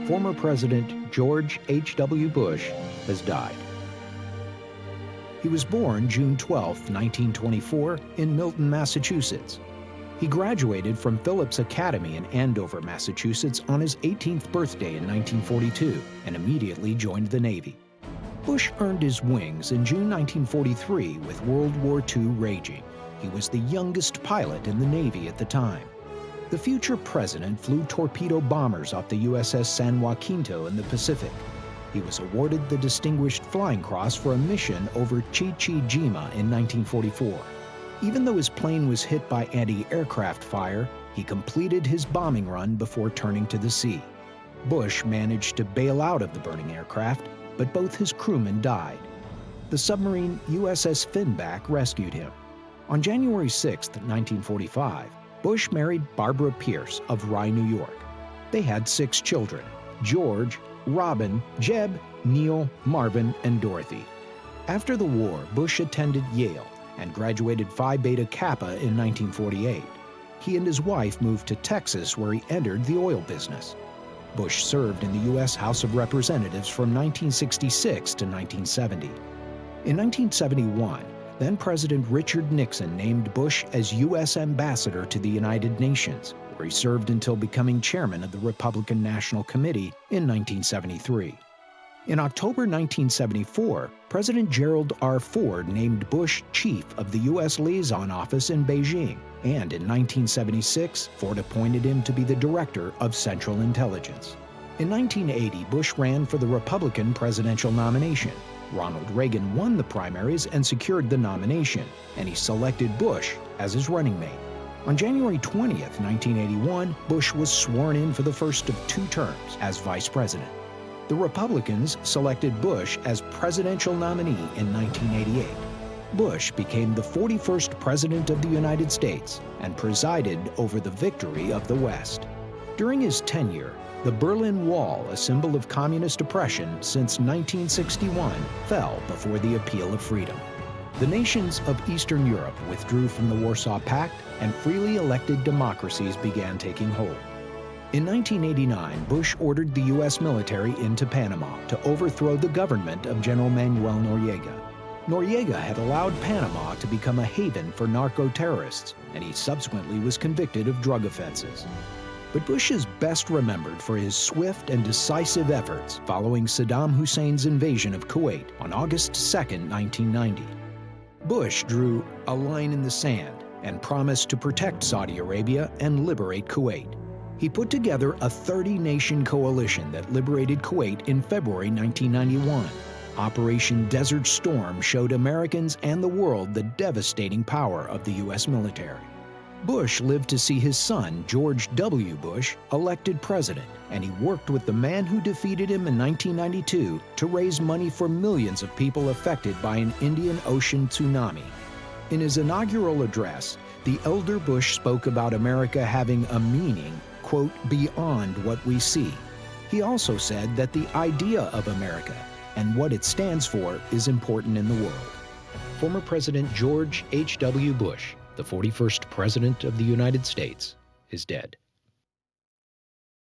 former President George H.W. Bush has died. He was born June 12, 1924, in Milton, Massachusetts. He graduated from Phillips Academy in Andover, Massachusetts on his 18th birthday in 1942 and immediately joined the Navy. Bush earned his wings in June 1943 with World War II raging. He was the youngest pilot in the Navy at the time. The future president flew torpedo bombers off the USS San Jacinto in the Pacific. He was awarded the Distinguished Flying Cross for a mission over Chichijima in 1944. Even though his plane was hit by anti-aircraft fire, he completed his bombing run before turning to the sea. Bush managed to bail out of the burning aircraft, but both his crewmen died. The submarine USS Finback rescued him. On January 6, 1945, Bush married Barbara Pierce of Rye, New York. They had 6 children: George, Robin, Jeb, Neil, Marvin, and Dorothy. After the war, Bush attended Yale and graduated Phi Beta Kappa in 1948. He and his wife moved to Texas, where he entered the oil business. Bush served in the U.S. House of Representatives from 1966 to 1970. In 1971, then-President Richard Nixon named Bush as U.S. Ambassador to the United Nations, where he served until becoming chairman of the Republican National Committee in 1973. In October 1974, President Gerald R. Ford named Bush chief of the U.S. Liaison Office in Beijing, and in 1976, Ford appointed him to be the director of Central Intelligence. In 1980, Bush ran for the Republican presidential nomination. Ronald Reagan won the primaries and secured the nomination, and he selected Bush as his running mate. On January 20, 1981, Bush was sworn in for the first of 2 terms as vice president. The Republicans selected Bush as presidential nominee in 1988. Bush became the 41st President of the United States and presided over the victory of the West. During his tenure, the Berlin Wall, a symbol of communist oppression since 1961, fell before the appeal of freedom. The nations of Eastern Europe withdrew from the Warsaw Pact, and freely elected democracies began taking hold. In 1989, Bush ordered the U.S. military into Panama to overthrow the government of General Manuel Noriega. Noriega had allowed Panama to become a haven for narco-terrorists, and he subsequently was convicted of drug offenses. But Bush is best remembered for his swift and decisive efforts following Saddam Hussein's invasion of Kuwait on August 2, 1990. Bush drew a line in the sand and promised to protect Saudi Arabia and liberate Kuwait. He put together a 30-nation coalition that liberated Kuwait in February 1991. Operation Desert Storm showed Americans and the world the devastating power of the U.S. military. Bush lived to see his son, George W. Bush, elected president, and he worked with the man who defeated him in 1992 to raise money for millions of people affected by an Indian Ocean tsunami. In his inaugural address, the elder Bush spoke about America having a meaning, quote, beyond what we see. He also said that the idea of America and what it stands for is important in the world. Former President George H.W. Bush, the 41st President of the United States, is dead.